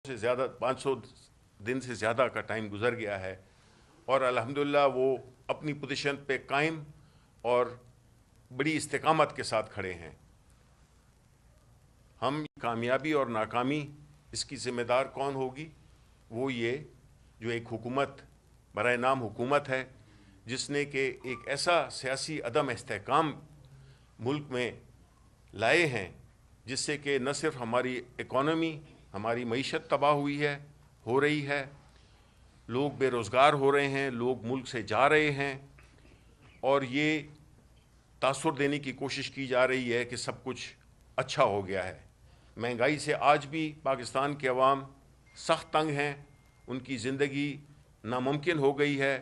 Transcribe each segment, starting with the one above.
سے زیادہ 500 دن سے زیادہ کا ٹائم گزر گیا ہے اور الحمدللہ وہ اپنی پوزیشن پہ قائم اور بڑی استقامت کے ساتھ کھڑے ہیں۔ ہم کامیابی اور ناکامی اس کی ذمہ دار کون ہوگی؟ وہ یہ جو ایک حکومت برائے نام حکومت ہے جس نے کہ ایک ایسا سیاسی عدم استحکام ملک میں لائے ہیں جس سے کہ نہ صرف ہماری اکانومی، ہماری معیشت تباہ ہوئی ہے، ہو رہی ہے، لوگ بے روزگار ہو رہے ہیں، لوگ ملک سے جا رہے ہیں، اور یہ تاثر دینے کی کوشش کی جا رہی ہے کہ سب کچھ اچھا ہو گیا ہے۔ مہنگائی سے آج بھی پاکستان کے عوام سخت تنگ ہیں، ان کی زندگی ناممکن ہو گئی ہے،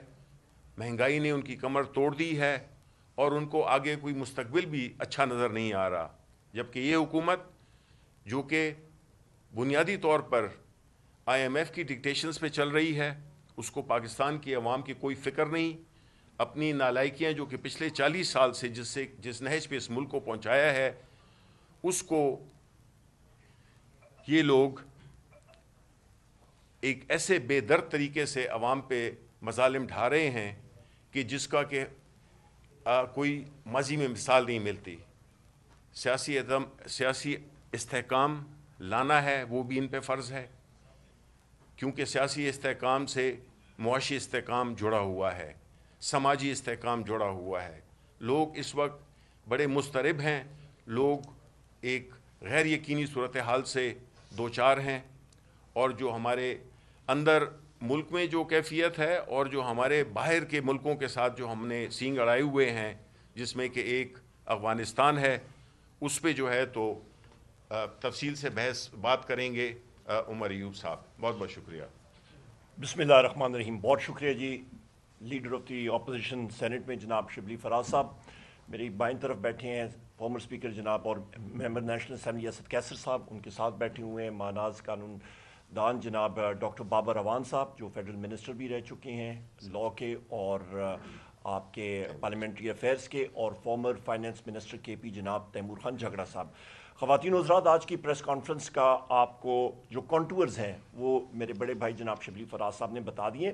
مہنگائی نے ان کی کمر توڑ دی ہے اور ان کو آگے کوئی مستقبل بھی اچھا نظر نہیں آ رہا، جبکہ یہ حکومت جو کہ بنیادی طور پر IMF کی ڈکٹیشنز پہ چل رہی ہے، اس کو پاکستان کی عوام کی کوئی فکر نہیں۔ اپنی نالائکیاں جو کہ پچھلے 40 سال سے جس نہج پہ اس ملک کو پہنچایا ہے، اس کو یہ لوگ ایک ایسے بے درد طریقے سے عوام پہ مظالم ڈھا رہے ہیں کہ جس کا کہ کوئی ماضی میں مثال نہیں ملتی۔ سیاسی استحکام لانا ہے، وہ بھی ان پہ فرض ہے، کیونکہ سیاسی استحکام سے معاشی استحکام جڑا ہوا ہے، سماجی استحکام جڑا ہوا ہے۔ لوگ اس وقت بڑے مضطرب ہیں، لوگ ایک غیر یقینی صورتحال سے دوچار ہیں، اور جو ہمارے اندر ملک میں جو کیفیت ہے اور جو ہمارے باہر کے ملکوں کے ساتھ جو ہم نے سینگ اڑائے ہوئے ہیں، جس میں کہ ایک افغانستان ہے، اس پہ جو ہے تو تفصیل سے بات کریں گے عمر ایوب صاحب۔ بہت بہت شکریہ۔ بسم اللہ الرحمن الرحیم۔ بہت شکریہ جی۔ Leader of the opposition Senate میں جناب شبلی فراز صاحب میری بائیں طرف بیٹھے ہیں، فارمر اسپیکر جناب اور ممبر نیشنل اسمبلی اسد کیسر صاحب ان کے ساتھ بیٹھے ہوئے ہیں، ماناز قانون دان جناب ڈاکٹر بابر روان صاحب جو فیڈرل منسٹر بھی رہ چکے ہیں لاء کے اور آپ کے پارلیمنٹری افیئرز کے، اور فارمر فائنانس منسٹر کے پی جناب تیمور خان جھگڑا صاحب۔ خواتین و حضرات، آج کی پریس کانفرنس کا آپ کو جو کانٹورز ہیں وہ میرے بڑے بھائی جناب شبلی فراز صاحب نے بتا دیے۔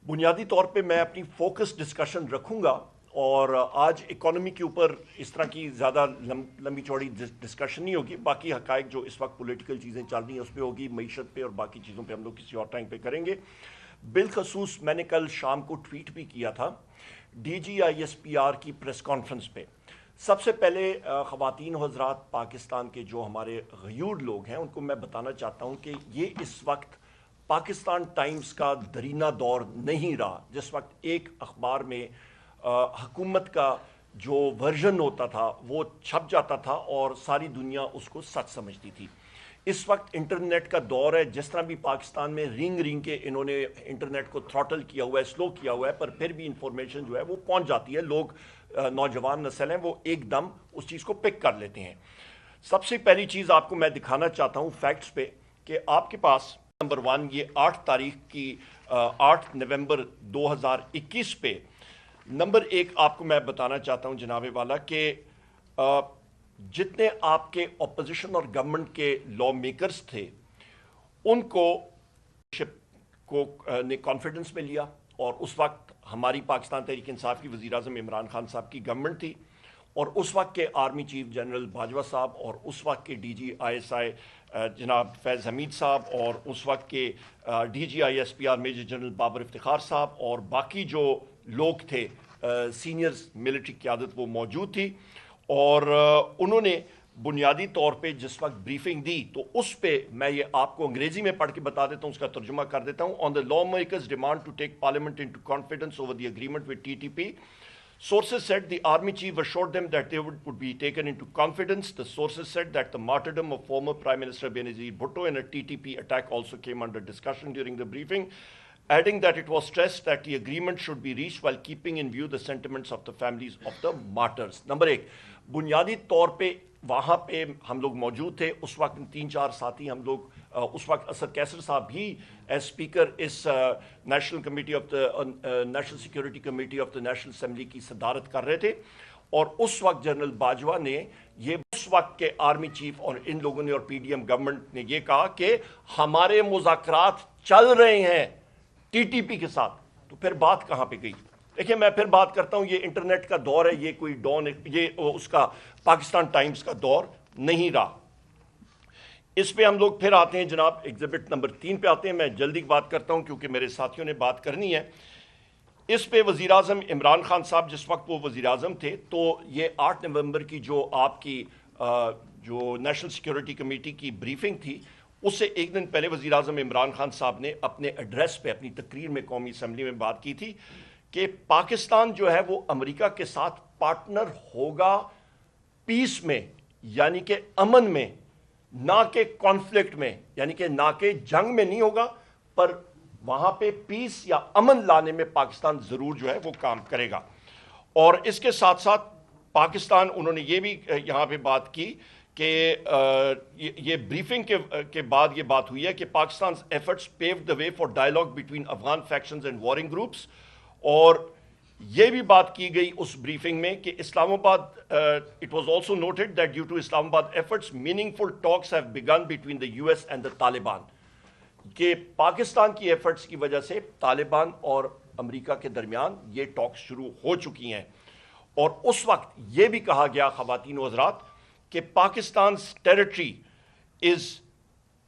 بنیادی طور پہ میں اپنی فوکس ڈسکشن رکھوں گا، اور آج اکانومی کے اوپر اس طرح کی زیادہ لمبی چوڑی ڈسکشن نہیں ہوگی، باقی حقائق جو اس وقت پولیٹیکل چیزیں چل رہی ہیں اس پہ ہوگی، معیشت پہ اور باقی چیزوں پہ ہم لوگ کسی اور ٹائم پہ کریں گے۔ بالخصوص میں نے کل شام کو ٹویٹ بھی کیا تھا DGISPR کی پریس کانفرنس پہ۔ سب سے پہلے خواتین و حضرات، پاکستان کے جو ہمارے غیور لوگ ہیں ان کو میں بتانا چاہتا ہوں کہ یہ اس وقت پاکستان ٹائمز کا درینہ دور نہیں رہا، جس وقت ایک اخبار میں حکومت کا جو ورژن ہوتا تھا وہ چھپ جاتا تھا اور ساری دنیا اس کو سچ سمجھتی تھی۔ اس وقت انٹرنیٹ کا دور ہے، جس طرح بھی پاکستان میں رنگ کے انہوں نے انٹرنیٹ کو تھروٹل کیا ہوا ہے، سلو کیا ہوا ہے، پر پھر بھی انفارمیشن جو ہے وہ پہنچ جاتی ہے، لوگ نوجوان نسل ہیں وہ ایک دم اس چیز کو پک کر لیتے ہیں۔ سب سے پہلی چیز آپ کو میں دکھانا چاہتا ہوں فیکٹس پہ کہ آپ کے پاس نمبر 1 یہ 8 تاریخ کی 8 نومبر 2021 پہ نمبر 1 آپ کو میں بتانا چاہتا ہوں جناب والا کہ جتنے آپ کے اپوزیشن اور گورنمنٹ کے لا میکرز تھے ان کو نے کانفیڈنس میں لیا، اور اس وقت ہماری پاکستان تحریک انصاف کی وزیر اعظم عمران خان صاحب کی گورنمنٹ تھی، اور اس وقت کے آرمی چیف جنرل باجوہ صاحب، اور اس وقت کے DGISI جناب فیض حمید صاحب، اور اس وقت کے DGISPR major general Babar Iftikhar صاحب، اور باقی جو لوگ تھے سینئر ملٹری قیادت وہ موجود تھی، اور انہوں نے بنیادی طور پہ جس وقت بریفنگ دی تو اس پہ میں یہ آپ کو انگریزی میں پڑھ کے بتا دیتا ہوں، اس کا ترجمہ کر دیتا ہوں۔ On the lawmakers demand to take parliament into confidence over the agreement with TTP. Sources said the army chief assured them that they would be taken into confidence. The sources said that the martyrdom of former Prime Minister Benazir Bhutto in a TTP attack also came under discussion during the briefing, adding that it was stressed that the agreement should be reached while keeping in view the sentiments of the families of the martyrs. Number 1, بنیادی طور پہ وہاں پہ ہم لوگ موجود تھے، اس وقت 3-4 ساتھی ہم لوگ، اس وقت اسد کیسر صاحب بھی ایز اسپیکر اس national committee of the national security committee of the national assembly کی صدارت کر رہے تھے، اور اس وقت جنرل باجوہ نے یہ اس وقت کے آرمی چیف اور ان لوگوں نے اور پی ڈی ایم گورنمنٹ نے یہ کہا کہ ہمارے مذاکرات چل رہے ہیں ٹی ٹی پی کے ساتھ، تو پھر بات کہاں پہ گئی؟ دیکھیں میں پھر بات کرتا ہوں، یہ انٹرنیٹ کا دور ہے، یہ کوئی یہ اس کا پاکستان ٹائمز کا دور نہیں رہا۔ اس پہ ہم لوگ پھر آتے ہیں جناب ایگزیبٹ نمبر 3 پہ آتے ہیں، میں جلدی بات کرتا ہوں کیونکہ میرے ساتھیوں نے بات کرنی ہے۔ اس پہ وزیر اعظم عمران خان صاحب جس وقت وہ وزیر اعظم تھے، تو یہ 8 نومبر کی جو آپ کی جو نیشنل سیکیورٹی کمیٹی کی بریفنگ تھی، اس سے ایک دن پہلے وزیر اعظم عمران خان صاحب نے اپنے ایڈریس پہ اپنی تقریر میں قومی اسمبلی میں بات کی تھی کہ پاکستان جو ہے وہ امریکہ کے ساتھ پارٹنر ہوگا پیس میں، یعنی کہ امن میں، نہ کہ کانفلکٹ میں، یعنی کہ نہ کہ جنگ میں نہیں ہوگا، پر وہاں پہ پیس یا امن لانے میں پاکستان ضرور جو ہے وہ کام کرے گا۔ اور اس کے ساتھ ساتھ پاکستان، انہوں نے یہ بھی یہاں پہ بات کی کہ یہ بریفنگ کے بعد یہ بات ہوئی ہے کہ پاکستان's efforts paved the way for dialogue between Afghan factions and warring groups، اور یہ بھی بات کی گئی اس بریفنگ میں کہ اسلام آباد it was also noted that due to Islamabad efforts meaningful talks have begun between the US and the Taliban، کہ پاکستان کی ایفرٹس کی وجہ سے طالبان اور امریکہ کے درمیان یہ ٹاکس شروع ہو چکی ہیں۔ اور اس وقت یہ بھی کہا گیا خواتین و حضرات کہ پاکستان's territory is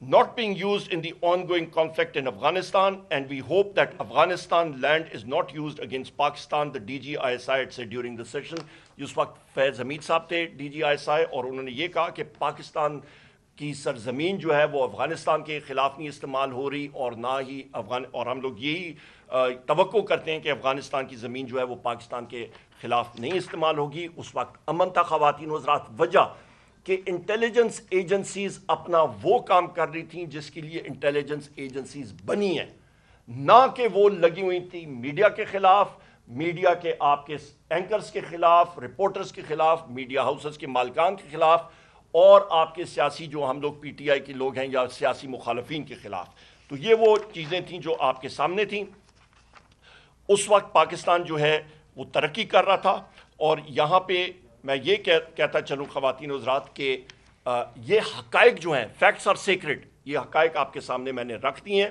not being used in the ongoing conflict in Afghanistan and we hope that Afghanistan land is not used against Pakistan، the DGISI had said during the session۔ اس وقت فیض حمید صاحب تھے DGISI، اور انہوں نے یہ کہا کہ پاکستان کی سرزمین جو ہے وہ افغانستان کے خلاف نہیں استعمال ہو رہی، اور نہ ہی اور ہم لوگ یہی توقع کرتے ہیں کہ افغانستان کی زمین جو ہے وہ پاکستان کے خلاف نہیں استعمال ہوگی۔ اس وقت امن تھا خواتین و حضرات، وجہ کہ انٹیلیجنس ایجنسیز اپنا وہ کام کر رہی تھیں جس کے لیے انٹیلیجنس ایجنسیز بنی ہیں، نہ کہ وہ لگی ہوئی تھی میڈیا کے خلاف، میڈیا کے آپ کے اینکرز کے خلاف، رپورٹرز کے خلاف، میڈیا ہاؤسز کے مالکان کے خلاف، اور آپ کے سیاسی جو ہم لوگ پی ٹی آئی کے لوگ ہیں یا سیاسی مخالفین کے خلاف۔ تو یہ وہ چیزیں تھیں جو آپ کے سامنے تھیں۔ اس وقت پاکستان جو ہے وہ ترقی کر رہا تھا، اور یہاں پہ میں یہ کہتا چلوں خواتین و حضرات کہ یہ حقائق جو ہیں، فیکٹس آر سیکرڈ، یہ حقائق آپ کے سامنے میں نے رکھ دی ہیں۔